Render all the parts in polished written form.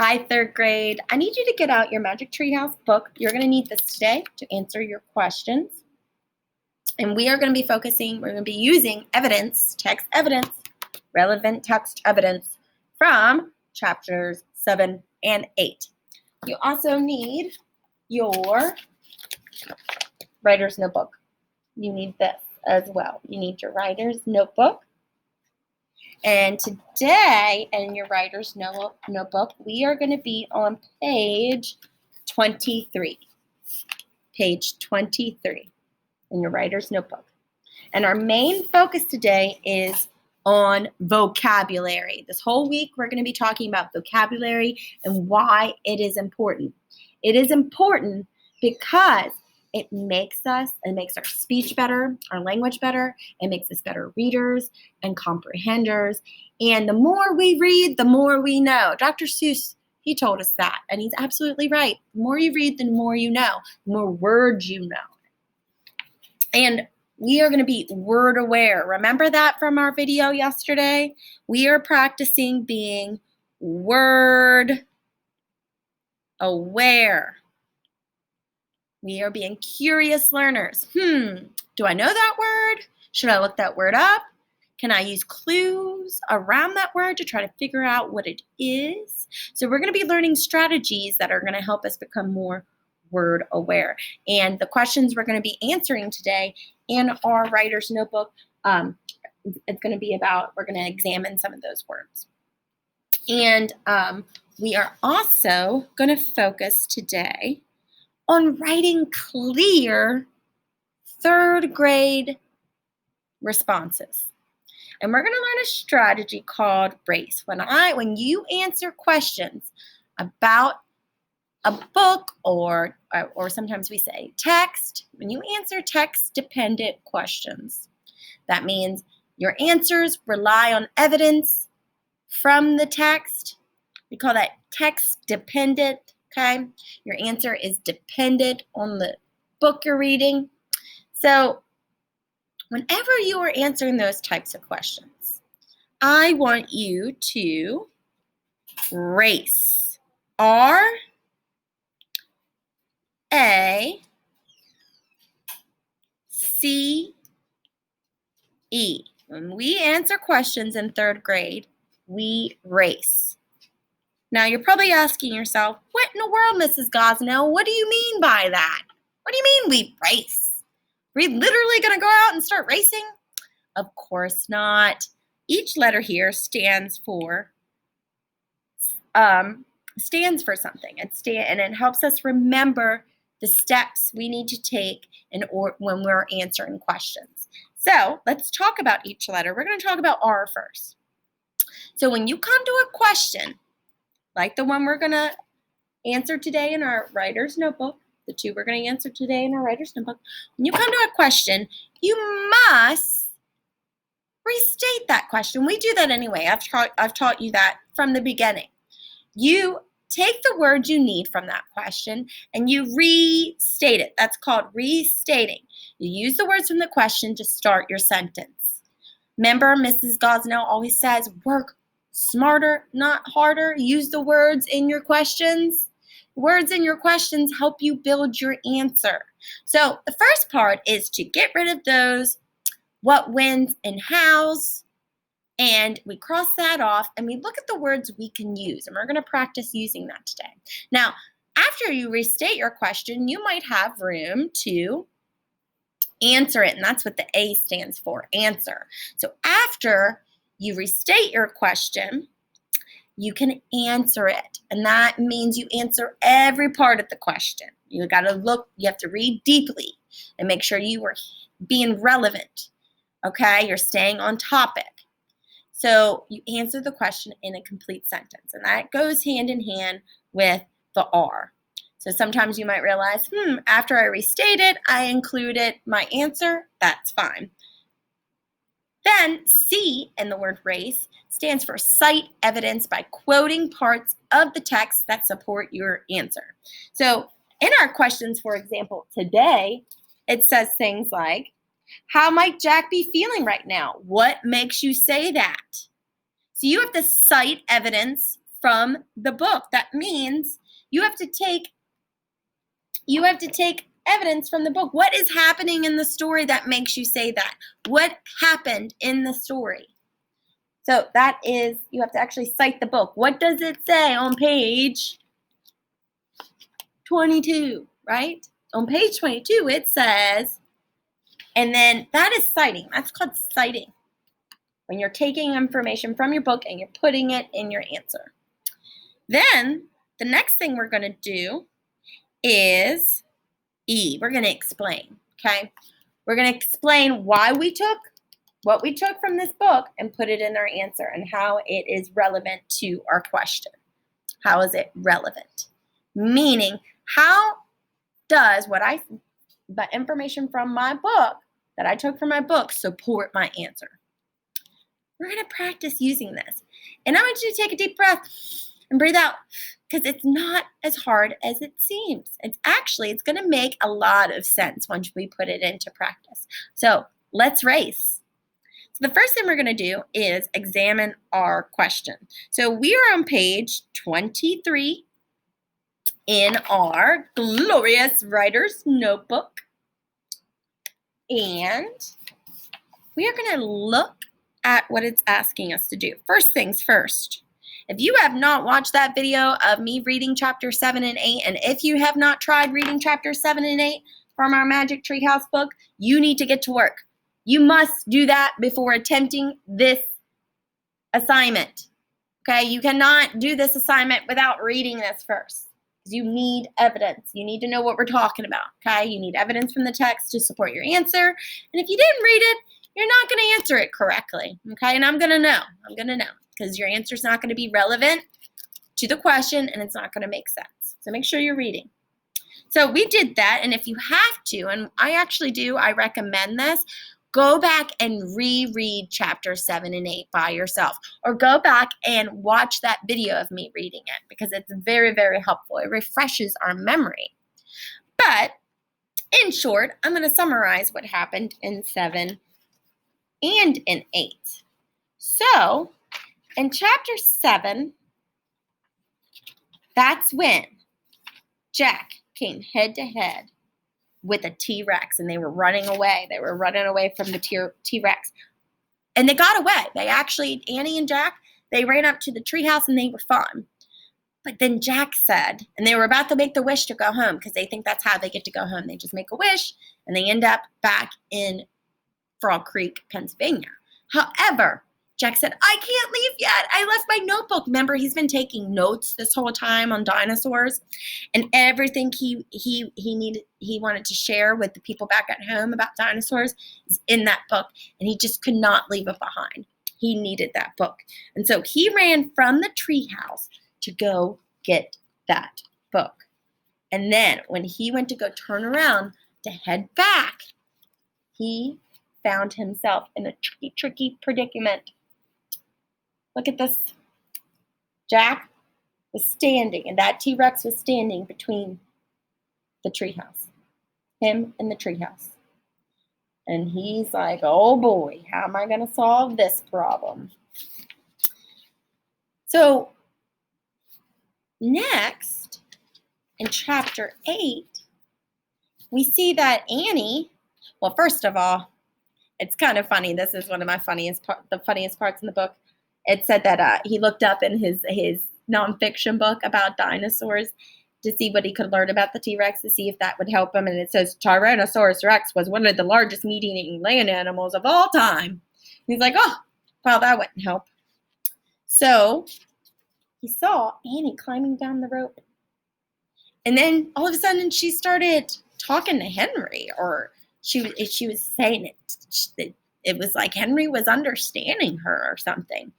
Hi, third grade. I need you to get out your Magic Treehouse book. You're going to need this today to answer your questions. And we are going to be we're going to be using text evidence, relevant text evidence from chapters 7 and 8. You also need your writer's notebook. You need this as well. You need your writer's notebook. And today, in your writer's notebook, we are going to be on page 23. Page 23 in your writer's notebook. And our main focus today is on vocabulary. This whole week, we're going to be talking about vocabulary and why it is important. It is important because it makes our speech better, our language better. It makes us better readers and comprehenders. And the more we read, the more we know. Dr. Seuss, he told us that, and he's absolutely right. The more you read, the more you know, the more words you know. And we are going to be word aware. Remember that from our video yesterday? We are practicing being word aware. We are being curious learners. Do I know that word? Should I look that word up? Can I use clues around that word to try to figure out what it is? So we're going to be learning strategies that are going to help us become more word aware. And the questions we're going to be answering today in our writer's notebook, it's going to be about, we're going to examine some of those words. And we are also going to focus today on writing clear third grade responses. And we're going to learn a strategy called R.a.c.e. When you answer questions about a book or sometimes we say text, when you answer text-dependent questions, that means your answers rely on evidence from the text. We call that text-dependent. Okay, your answer is dependent on the book you're reading. So whenever you are answering those types of questions, I want you to R.a.c.e. R.a.c.e. When we answer questions in third grade, we R.a.c.e. Now, you're probably asking yourself, what in the world, Mrs. Gosnell? What do you mean by that? What do you mean we R.a.c.e? Are we literally going to go out and start racing? Of course not. Each letter here stands for something. And it helps us remember the steps we need to take when we're answering questions. So let's talk about each letter. We're going to talk about R first. So when you come to a question, like the one we're going to answer today in our writer's notebook, the two we're going to answer today in our writer's notebook, when you come to a question, you must restate that question. We do that anyway. I've taught you that from the beginning. You take the word you need from that question and you restate it. That's called restating. You use the words from the question to start your sentence. Remember, Mrs. Gosnell always says, work smarter, not harder. Use the words in your questions. Words in your questions help you build your answer. So the first part is to get rid of those what, whens, and hows. And we cross that off and we look at the words we can use. And we're going to practice using that today. Now, after you restate your question, you might have room to answer it. And that's what the A stands for, answer. So after you restate your question, you can answer it. And that means you answer every part of the question. You have to read deeply and make sure you are being relevant. Okay, you're staying on topic. So you answer the question in a complete sentence. And that goes hand in hand with the R. So sometimes you might realize, after I restate it, I included my answer. That's fine. Then C in the word R.a.c.e. stands for cite evidence by quoting parts of the text that support your answer. So in our questions, for example, today, it says things like, how might Jack be feeling right now? What makes you say that? So you have to cite evidence from the book. That means you have to take evidence from the book. What is happening in the story that makes you say that? What happened in the story? So that is, you have to actually cite the book. What does it say on page 22, right? On page 22, it says, and then that is citing. That's called citing. When you're taking information from your book and you're putting it in your answer. Then the next thing we're going to do is E. We're going to explain, okay? We're going to explain why we took what we took from this book and put it in our answer and how it is relevant to our question. How is it relevant? Meaning, how does the information from my book that I took from my book support my answer? We're going to practice using this. And I want you to take a deep breath and breathe out, because it's not as hard as it seems. It's going to make a lot of sense once we put it into practice. So let's race. So the first thing we're going to do is examine our question. So we are on page 23 in our glorious writer's notebook. And we are going to look at what it's asking us to do. First things first. If you have not watched that video of me reading chapter 7 and 8, and if you have not tried reading chapter 7 and 8 from our Magic Treehouse book, you need to get to work. You must do that before attempting this assignment. Okay, you cannot do this assignment without reading this first. You need evidence. You need to know what we're talking about. Okay, you need evidence from the text to support your answer. And if you didn't read it, you're not going to answer it correctly. Okay, and I'm going to know. Because your answer is not going to be relevant to the question and it's not going to make sense. So make sure you're reading. So we did that, and if you have to, and I actually do, I recommend this, go back and reread chapter 7 and 8 by yourself, or go back and watch that video of me reading it, because it's very, very helpful. It refreshes our memory. But in short, I'm going to summarize what happened in 7 and in 8. So in chapter 7, that's when Jack came head to head with a T-Rex, and they were running away. They were running away from the T-Rex. And they got away. Annie and Jack, they ran up to the treehouse and they were fine. But then Jack said, and they were about to make the wish to go home, because they think that's how they get to go home. They just make a wish and they end up back in Frog Creek, Pennsylvania. However, Jack said, I can't leave yet. I left my notebook. Remember, he's been taking notes this whole time on dinosaurs, and everything he wanted to share with the people back at home about dinosaurs is in that book, and he just could not leave it behind. He needed that book. And so he ran from the treehouse to go get that book. And then when he went to go turn around to head back, he found himself in a tricky predicament. Look at this. Jack was standing, and that T-Rex was standing between the treehouse, him and the treehouse. And he's like, oh boy, how am I going to solve this problem? So next, in chapter 8, we see that Annie, well, first of all, it's kind of funny. This is one of my funniest parts in the book. It said that he looked up in his nonfiction book about dinosaurs to see what he could learn about the T-Rex, to see if that would help him. And it says Tyrannosaurus Rex was one of the largest meat-eating land animals of all time. He's like, oh, well, that wouldn't help. So he saw Annie climbing down the rope. And then all of a sudden she started talking to Henry, or she was saying it was like Henry was understanding her or something.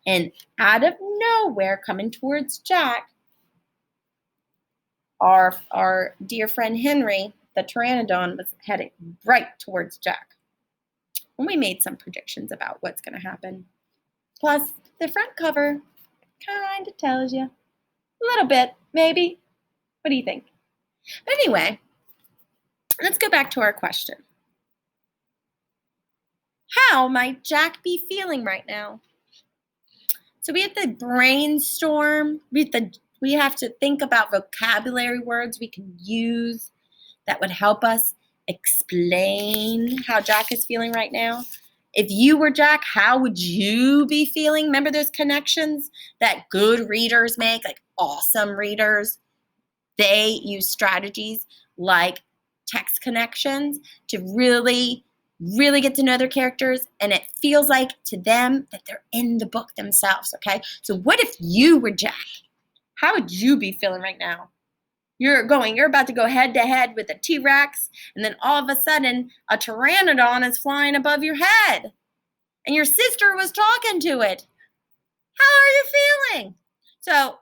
And out of nowhere, coming towards Jack, our dear friend Henry, the pteranodon, was heading right towards Jack. And we made some predictions about what's going to happen. Plus, the front cover kind of tells you a little bit, maybe. What do you think? But anyway, let's go back to our question. How might Jack be feeling right now? So we have to brainstorm. We have to think about vocabulary words we can use that would help us explain how Jack is feeling right now. If you were Jack, how would you be feeling? Remember those connections that good readers make, like awesome readers? They use strategies like text connections to really, really get to know their characters, and it feels like to them that they're in the book themselves, okay? So what if you were Jack? How would you be feeling right now? You're about to go head to head with a T-Rex, and then all of a sudden a pteranodon is flying above your head, and your sister was talking to it. How are you feeling? So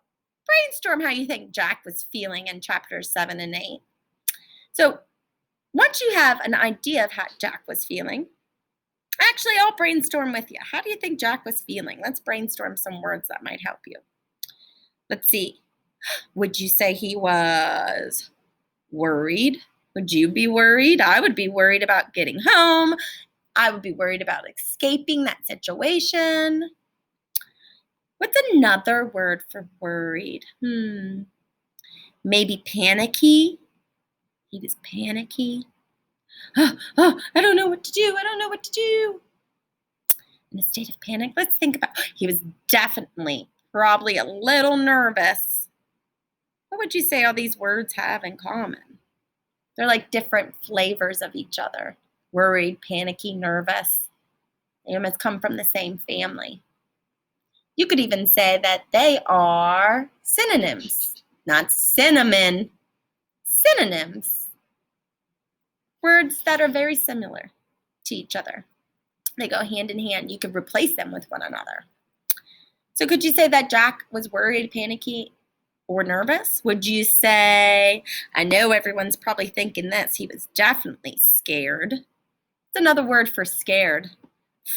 brainstorm how you think Jack was feeling in chapters 7 and 8. So once you have an idea of how Jack was feeling, actually, I'll brainstorm with you. How do you think Jack was feeling? Let's brainstorm some words that might help you. Let's see. Would you say he was worried? Would you be worried? I would be worried about getting home. I would be worried about escaping that situation. What's another word for worried? Maybe panicky. He was panicky. I don't know what to do. I don't know what to do. In a state of panic, let's think about, he was definitely probably a little nervous. What would you say all these words have in common? They're like different flavors of each other. Worried, panicky, nervous. They must come from the same family. You could even say that they are synonyms, not cinnamon, synonyms. Words that are very similar to each other. They go hand in hand. You could replace them with one another. So could you say that Jack was worried, panicky, or nervous? Would you say, I know everyone's probably thinking this, he was definitely scared. It's another word for scared.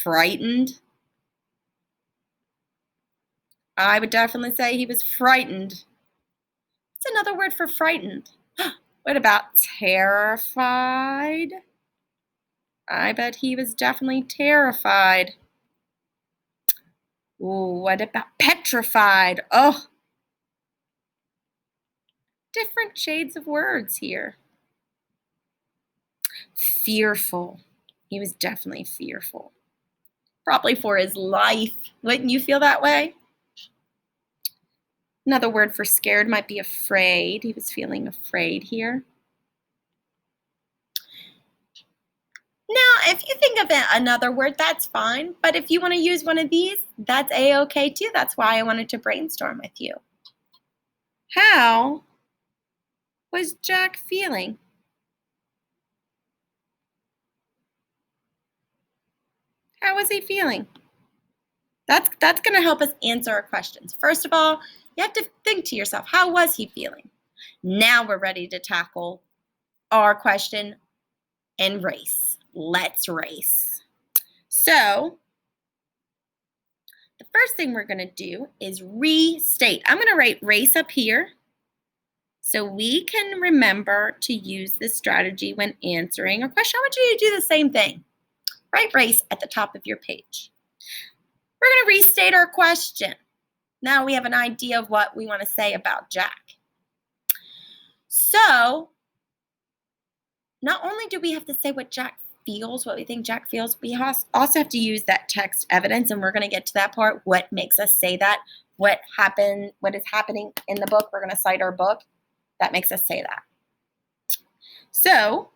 Frightened. I would definitely say he was frightened. It's another word for frightened. What about terrified? I bet he was definitely terrified. Ooh, what about petrified? Oh, different shades of words here. Fearful. He was definitely fearful. Probably for his life. Wouldn't you feel that way? Another word for scared might be afraid. He was feeling afraid here. Now, if you think of another word, that's fine. But if you want to use one of these, that's A-okay too. That's why I wanted to brainstorm with you. How was Jack feeling? How was he feeling? That's going to help us answer our questions. First of all, you have to think to yourself, how was he feeling? Now we're ready to tackle our question and race. Let's race. So the first thing we're going to do is restate. I'm going to write race up here so we can remember to use this strategy when answering a question. I want you to do the same thing. Write race at the top of your page. We're going to restate our question. Now we have an idea of what we want to say about Jack. So not only do we have to say what Jack feels, what we think Jack feels, we also have to use that text evidence, and we're going to get to that part. What makes us say that? What is happening in the book? We're going to cite our book. That makes us say that. So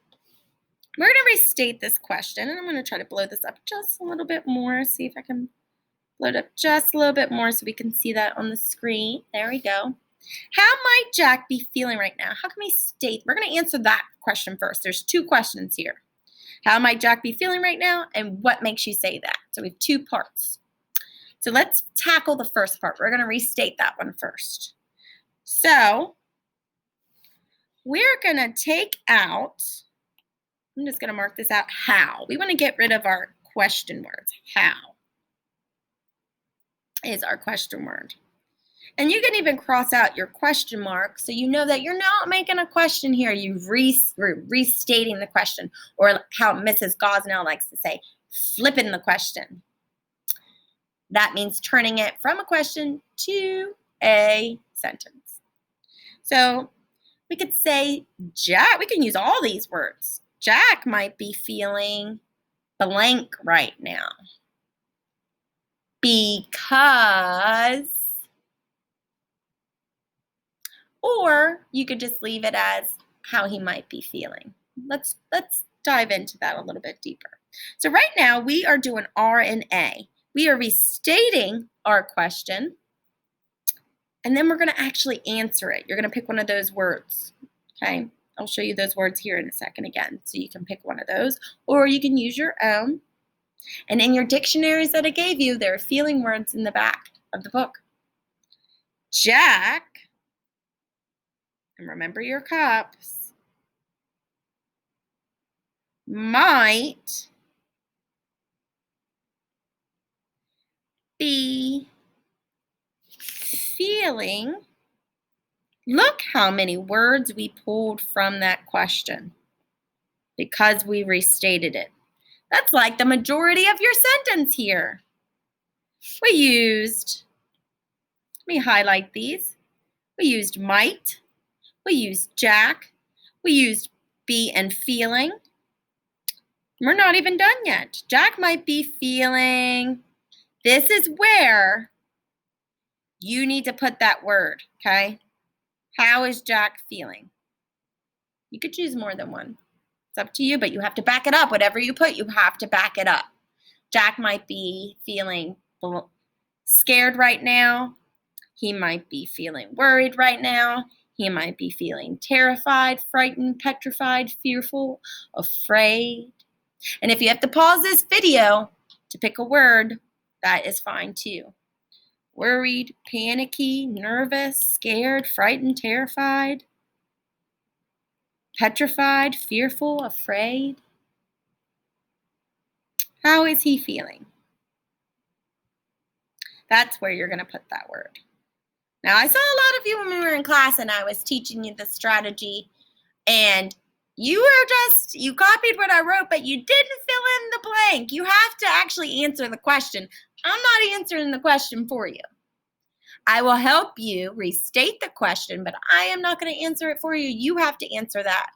we're going to restate this question, and I'm going to try to blow this up just a little bit more. See if I can blow it up just a little bit more so we can see that on the screen. There we go. How might Jack be feeling right now? How can we state? We're going to answer that question first. There's two questions here. How might Jack be feeling right now? And what makes you say that? So we have two parts. So let's tackle the first part. We're going to restate that one first. So we're going to take out, I'm just going to mark this out, how. We want to get rid of our question words. How is our question word. And you can even cross out your question mark so you know that you're not making a question here. You're restating the question, or how Mrs. Gosnell likes to say, flipping the question. That means turning it from a question to a sentence. So we could say Jack, we can use all these words. Jack might be feeling blank right now because, or you could just leave it as how he might be feeling. Let's dive into that a little bit deeper. So right now we are doing R and A. We are restating our question, and then we're going to actually answer it. You're going to pick one of those words, okay? I'll show you those words here in a second again, so you can pick one of those, or you can use your own. And in your dictionaries that I gave you, there are feeling words in the back of the book. Jack, and remember your cups, might be feeling. Look how many words we pulled from that question because we restated it. That's like the majority of your sentence here. We used, let me highlight these. We used might, we used Jack, we used be and feeling. We're not even done yet. Jack might be feeling, this is where you need to put that word, okay? How is Jack feeling? You could choose more than one. It's up to you, but you have to back it up. Whatever you put, you have to back it up. Jack might be feeling scared right now. He might be feeling worried right now. He might be feeling terrified, frightened, petrified, fearful, afraid. And if you have to pause this video to pick a word, that is fine too. Worried, panicky, nervous, scared, frightened, terrified, petrified, fearful, afraid. How is he feeling? That's where you're going to put that word. Now, I saw a lot of you when we were in class and I was teaching you the strategy, and you copied what I wrote, but you didn't fill in the blank. You have to actually answer the question. I'm not answering the question for you. I will help you restate the question, but I am not going to answer it for you. You have to answer that,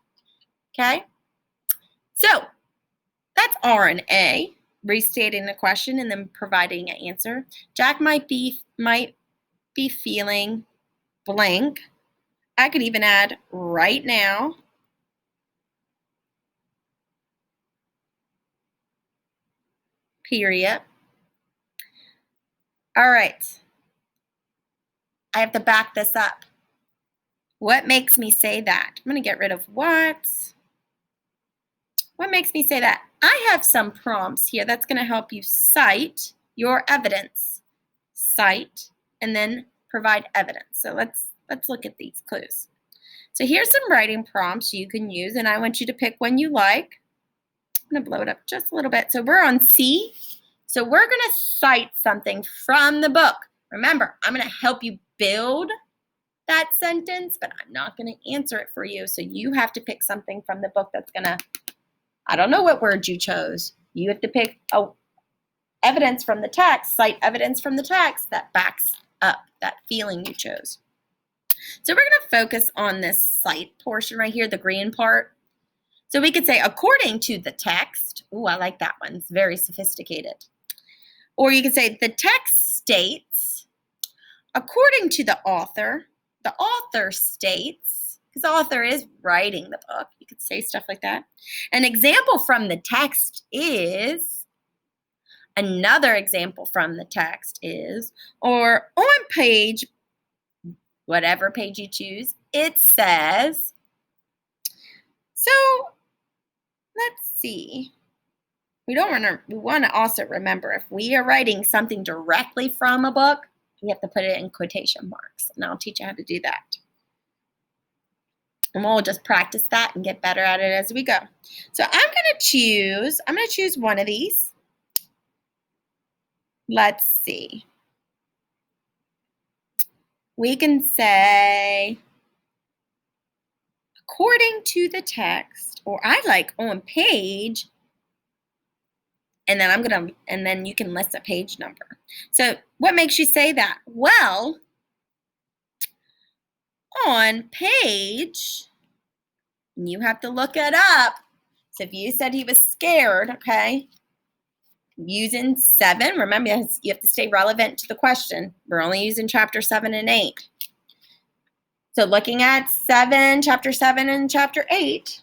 okay? So that's R and A, restating the question and then providing an answer. Jack might be feeling blank. I could even add right now. Period. All right. I have to back this up. What makes me say that? I'm going to get rid of what. What makes me say that? I have some prompts here that's going to help you cite your evidence. Cite and then provide evidence. So let's look at these clues. So here's some writing prompts you can use, and I want you to pick one you like. I'm going to blow it up just a little bit. So we're on C. So we're going to cite something from the book. Remember, I'm going to help you build that sentence, but I'm not going to answer it for you. So you have to pick something from the book that's going to, I don't know what word you chose. You have to pick evidence from the text, cite evidence from the text that backs up that feeling you chose. So we're going to focus on this cite portion right here, the green part. So we could say, according to the text. Ooh, I like that one. It's very sophisticated. Or you could say, the text states, according to the author states, because the author is writing the book. You could say stuff like that. An example from the text is, another example from the text is, or on page, whatever page you choose, it says. So let's see. We want to also remember, if we are writing something directly from a book, we have to put it in quotation marks, and I'll teach you how to do that. And we'll just practice that and get better at it as we go. So I'm going to choose one of these. Let's see. We can say, according to the text, or I like on page And then you can list a page number. So what makes you say that? Well, on page, you have to look it up. So if you said he was scared, okay, using 7, remember you have to stay relevant to the question. We're only using chapter 7 and 8. So looking at chapter 7 and chapter 8,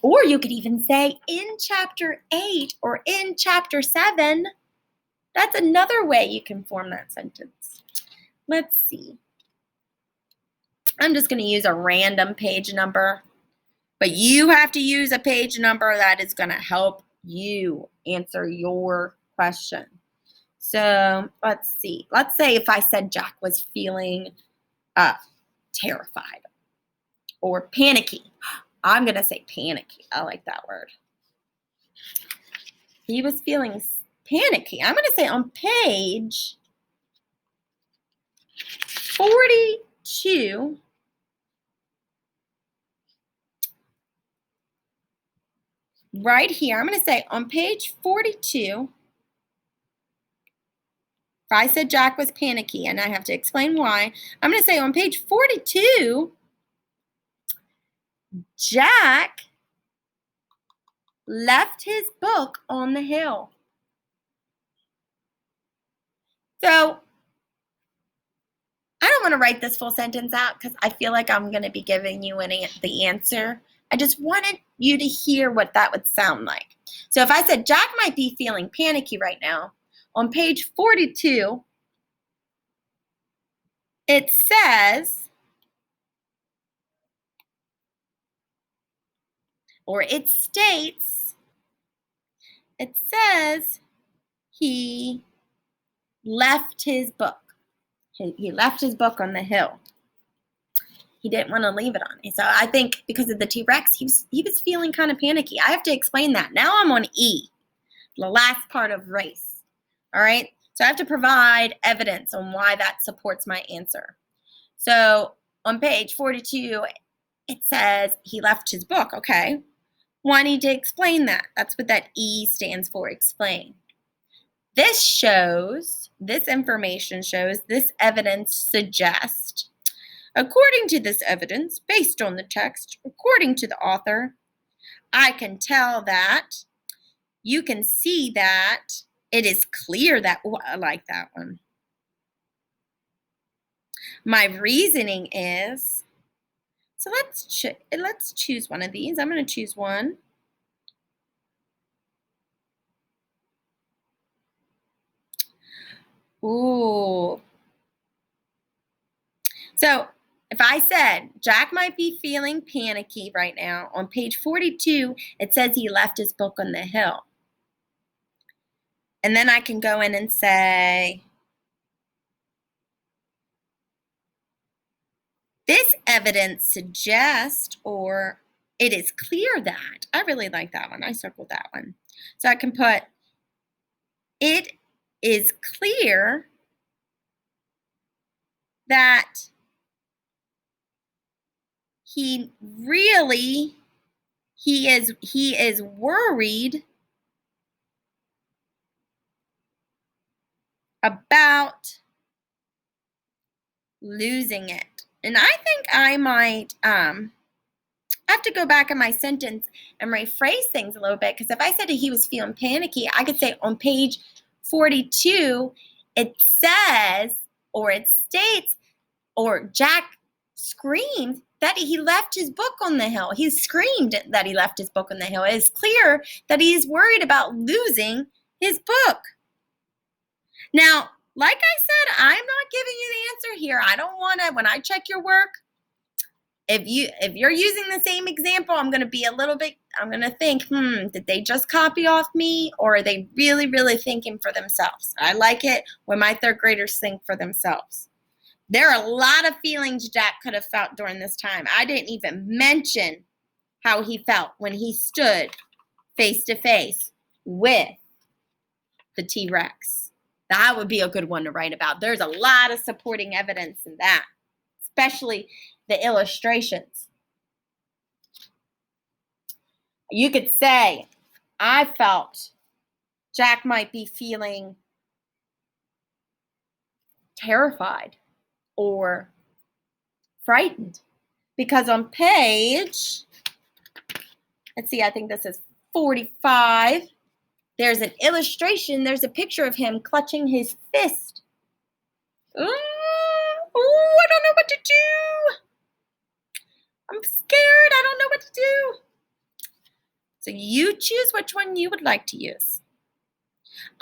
or you could even say in chapter 8 or in chapter 7. That's another way you can form that sentence. Let's see. I'm just going to use a random page number, but you have to use a page number that is going to help you answer your question. So let's see. Let's say if I said Jack was feeling terrified or panicky. I'm going to say panicky. I like that word. He was feeling panicky. I'm going to say on page 42, right here, I'm going to say on page 42, if I said Jack was panicky and I have to explain why, I'm going to say on page 42, Jack left his book on the hill. So I don't want to write this full sentence out because I feel like I'm going to be giving you the answer. I just wanted you to hear what that would sound like. So if I said Jack might be feeling panicky right now, on page 42, it says, or it states, it says he left his book. He left his book on the hill. He didn't want to leave it on. So I think because of the T-Rex, he was feeling kind of panicky. I have to explain that. Now I'm on E, the last part of race. All right? So I have to provide evidence on why that supports my answer. So on page 42, it says he left his book. Okay. Well, I need to explain that. That's what that E stands for, explain. This information shows, this evidence suggests, according to this evidence, based on the text, according to the author, I can tell that, you can see that, it is clear that, I like that one. My reasoning is, so let's choose one of these. I'm going to choose one. Ooh. So if I said Jack might be feeling panicky right now, on page 42, it says he left his book on the hill. And then I can go in and say, this evidence suggests, or it is clear that. I really like that one. I circled that one. So I can put, it is clear that he is worried about losing it. And I think I might have to go back in my sentence and rephrase things a little bit, because if I said he was feeling panicky, I could say on page 42, it says, or it states, or Jack screamed that he left his book on the hill. He screamed that he left his book on the hill. It is clear that he is worried about losing his book. Now, like I said, I'm not giving you the answer here. I don't want to, when I check your work, if you're using the same example, I'm going to think, did they just copy off me, or are they really, really thinking for themselves? I like it when my third graders think for themselves. There are a lot of feelings Jack could have felt during this time. I didn't even mention how he felt when he stood face to face with the T-Rex. That would be a good one to write about. There's a lot of supporting evidence in that, especially the illustrations. You could say, I felt Jack might be feeling terrified or frightened because on page, let's see, I think this is 45. There's an illustration. There's a picture of him clutching his fist. I don't know what to do. I'm scared. I don't know what to do. So you choose which one you would like to use.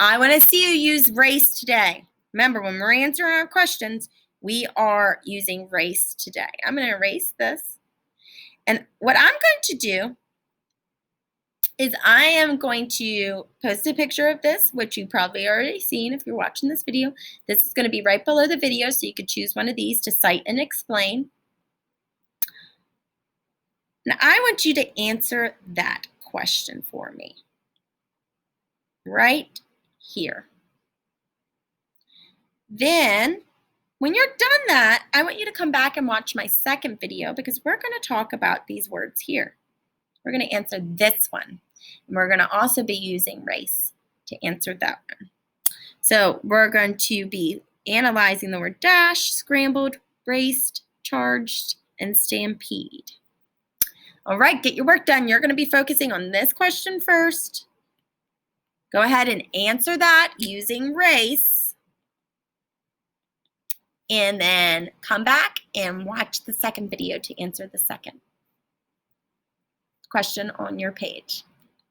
I want to see you use R.a.c.e today. Remember, when we're answering our questions, we are using R.a.c.e today. I'm going to erase this. And what I'm going to do is I am going to post a picture of this, which you've probably already seen if you're watching this video. This is going to be right below the video, so you could choose one of these to cite and explain. And I want you to answer that question for me right here. Then, when you're done that, I want you to come back and watch my second video because we're going to talk about these words here. We're going to answer this one. And we're going to also be using R.a.c.e to answer that one. So we're going to be analyzing the word dash, scrambled, raced, charged, and stampede. All right, get your work done. You're going to be focusing on this question first. Go ahead and answer that using R.a.c.e. And then come back and watch the second video to answer the second question on your page.